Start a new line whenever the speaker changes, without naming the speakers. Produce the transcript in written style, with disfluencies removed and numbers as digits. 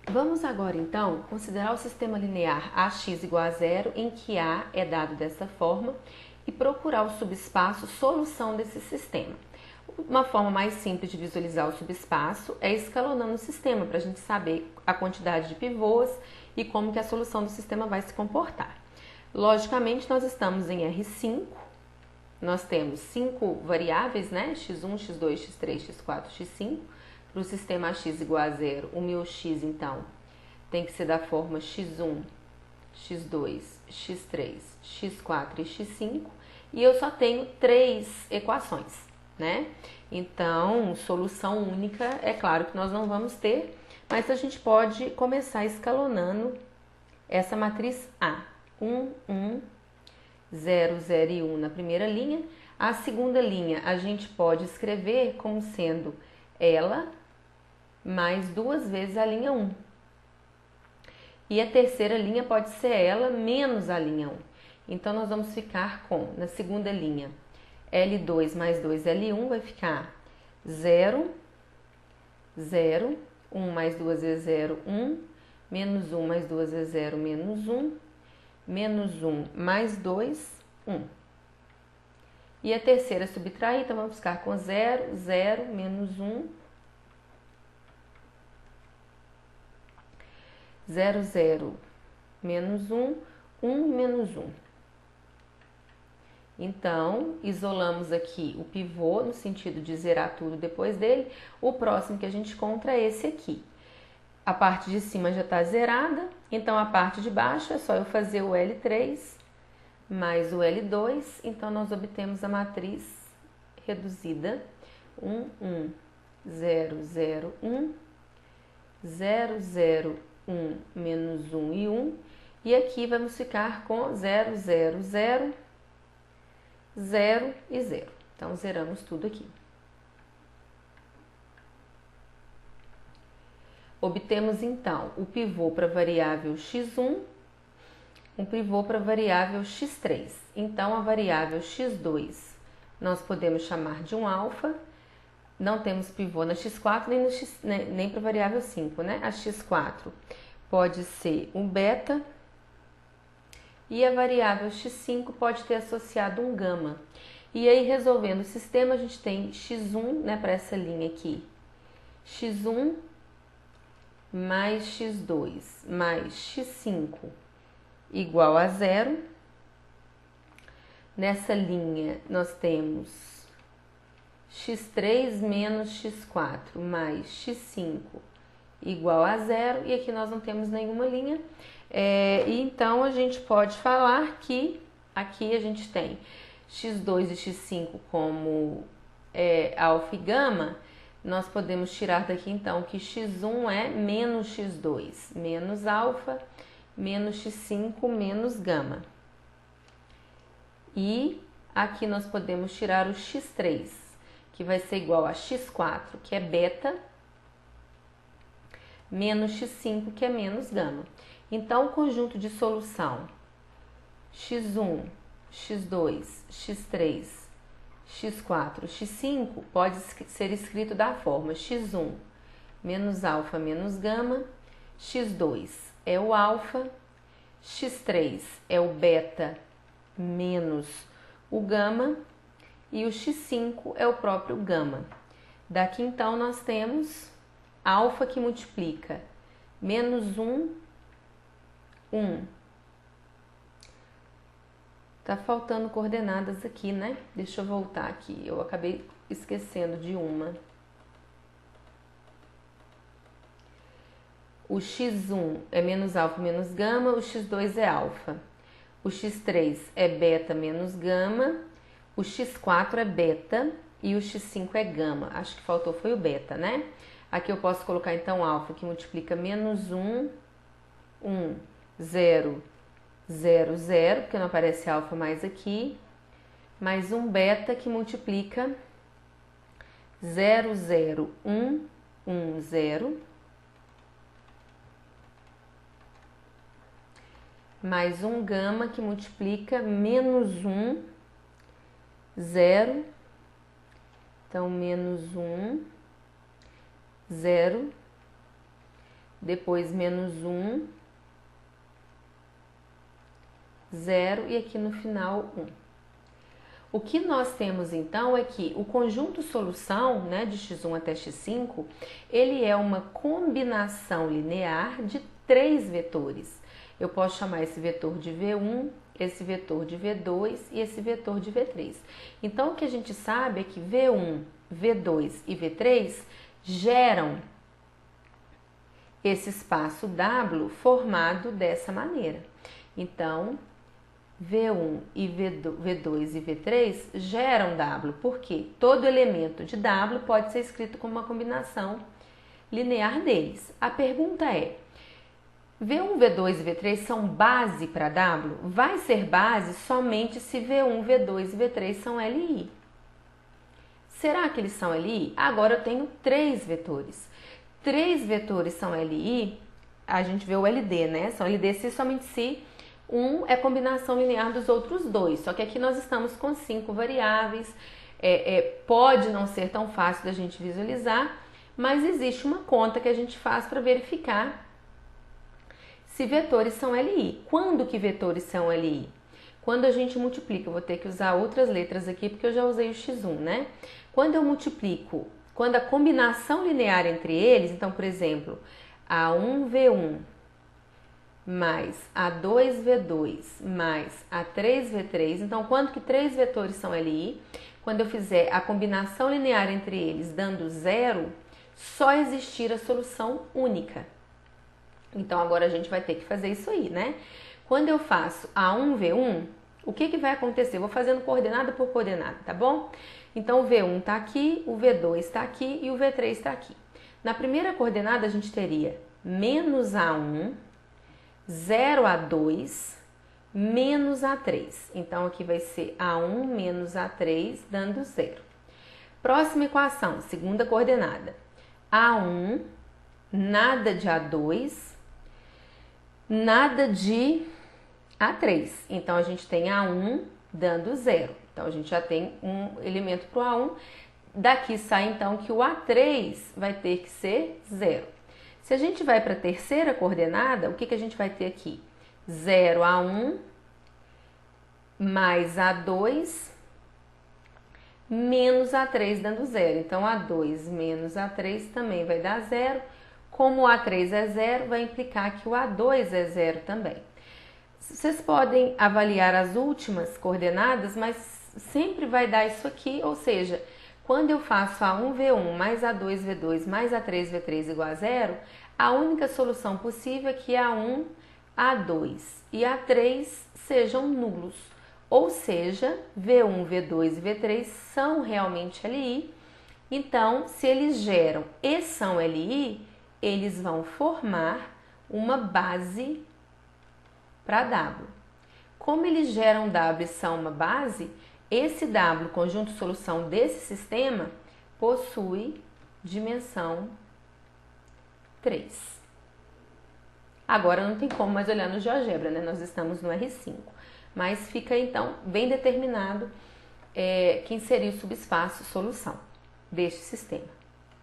Vamos agora, então, considerar o sistema linear AX igual a zero, em que A é dado dessa forma, e procurar o subespaço solução desse sistema. Uma forma mais simples de visualizar o subespaço é escalonando o sistema, para a gente saber a quantidade de pivôs e como que a solução do sistema vai se comportar. Logicamente, nós estamos em R5, nós temos 5 variáveis, né? x1, x2, x3, x4, x5. Para o sistema AX igual a zero, o meu x, então, tem que ser da forma x1, x2, x3, x4 e x5. E eu só tenho 3 equações, né? Então, solução única, é claro que nós não vamos ter, mas a gente pode começar escalonando essa matriz A. 1, 1, 0, 0 e 1 na primeira linha. A segunda linha a gente pode escrever como sendo ela mais 2 vezes a linha 1. E a terceira linha pode ser ela menos a linha 1. Então, nós vamos ficar com, na segunda linha, L2 mais 2L1 vai ficar 0, 0, 1 mais 2 vezes 0, 1, menos 1 mais 2 vezes 0, menos 1, menos 1 mais 2, 1. E a terceira subtrair, então vamos ficar com 0, 0, menos 1, 0, 0, menos 1, 1, menos 1. Então, isolamos aqui o pivô, no sentido de zerar tudo depois dele. O próximo que a gente encontra é esse aqui. A parte de cima já está zerada, então a parte de baixo é só eu fazer o L3 mais o L2. Então, nós obtemos a matriz reduzida 1, 1, 0, 0, 1, 0, 0, 1, menos 1 e 1. E aqui vamos ficar com 0, 0, 0, 0 e 0. Então, zeramos tudo aqui. Obtemos, então, o pivô para a variável x1, um pivô para a variável x3. Então, a variável x2 nós podemos chamar de um alfa. Não temos pivô na x4 nem para a variável 5, né? A x4 pode ser um beta e a variável x5 pode ter associado um gama. E aí, resolvendo o sistema, a gente tem x1, né, para essa linha aqui, x1 mais x2 mais x5 igual a 0. Nessa linha, nós temos x3 menos x4 mais x5 igual a 0. E aqui nós não temos nenhuma linha. E então, a gente pode falar que aqui a gente tem x2 e x5 como alfa e gama. Nós podemos tirar daqui, então, que x1 é menos x2, menos alfa, menos x5, menos gama. E aqui nós podemos tirar o x3, que vai ser igual a x4, que é beta, menos x5, que é menos gama. Então, o conjunto de solução x1, x2, x3, x4, x5 pode ser escrito da forma x1 menos alfa menos gama, x2 é o alfa, x3 é o beta menos o gama e o x5 é o próprio gama. Daqui então nós temos alfa que multiplica menos 1, 1. Tá faltando coordenadas aqui, né? Deixa eu voltar aqui. Eu acabei esquecendo de uma. O x1 é menos alfa menos gama, o x2 é alfa. O x3 é beta menos gama, o x4 é beta e o x5 é gama. Acho que faltou foi o beta, né? Aqui eu posso colocar então alfa que multiplica menos 1, 1, 0, 0, 0, porque não aparece alfa mais aqui, mais um beta que multiplica 0, 0, 1, 1, 0, mais um gama que multiplica menos 1, 0, então menos 1, 0, depois menos 1, 0 e aqui no final 1. O que nós temos então é que o conjunto solução, né, de x1 até x5, ele é uma combinação linear de 3 vetores. Eu posso chamar esse vetor de V1, esse vetor de V2 e esse vetor de V3. Então, o que a gente sabe é que V1, V2 e V3 geram esse espaço W formado dessa maneira. Então, V1 e V2 e V3 geram W, porque todo elemento de W pode ser escrito como uma combinação linear deles. A pergunta é, V1, V2 e V3 são base para W? Vai ser base somente se V1, V2 e V3 são LI. Será que eles são LI? Agora eu tenho 3 vetores. 3 vetores são LI, a gente vê o LD, né? São LD se somente se um é combinação linear dos outros dois. Só que aqui nós estamos com 5 variáveis. Pode não ser tão fácil da gente visualizar, mas existe uma conta que a gente faz para verificar se vetores são LI. Quando que vetores são LI? Quando a gente multiplica, eu vou ter que usar outras letras aqui porque eu já usei o x1, né? Quando eu multiplico, quando a combinação linear entre eles, então, por exemplo, A1V1 mais A2V2 mais A3V3, então, quando que 3 vetores são LI? Quando eu fizer a combinação linear entre eles dando 0, só existir a solução única. Então, agora a gente vai ter que fazer isso aí, né? Quando eu faço A1V1, o que vai acontecer? Eu vou fazendo coordenada por coordenada, tá bom? Então, o V1 está aqui, o V2 está aqui e o V3 está aqui. Na primeira coordenada, a gente teria menos A1, 0 A2, menos A3. Então, aqui vai ser A1 menos A3, dando 0. Próxima equação, segunda coordenada. A1, nada de A2, nada de A3. Então, a gente tem A1 dando 0. Então, a gente já tem um elemento para o A1. Daqui sai, então, que o A3 vai ter que ser 0. Se a gente vai para a terceira coordenada, o que a gente vai ter aqui? 0 A1 mais A2 menos A3 dando 0. Então, A2 menos A3 também vai dar 0. Como o A3 é 0, vai implicar que o A2 é 0 também. Vocês podem avaliar as últimas coordenadas, mas sempre vai dar isso aqui, ou seja, quando eu faço A1V1 mais A2V2 mais A3V3 igual a 0, a única solução possível é que A1, A2 e A3 sejam nulos. Ou seja, V1, V2 e V3 são realmente LI. Então, se eles geram e são LI, eles vão formar uma base para W. Como eles geram W e são uma base, esse W, conjunto de solução desse sistema, possui dimensão 3. Agora não tem como mais olhar no GeoGebra, né? Nós estamos no R5. Mas fica então bem determinado que inserir o subespaço solução deste sistema.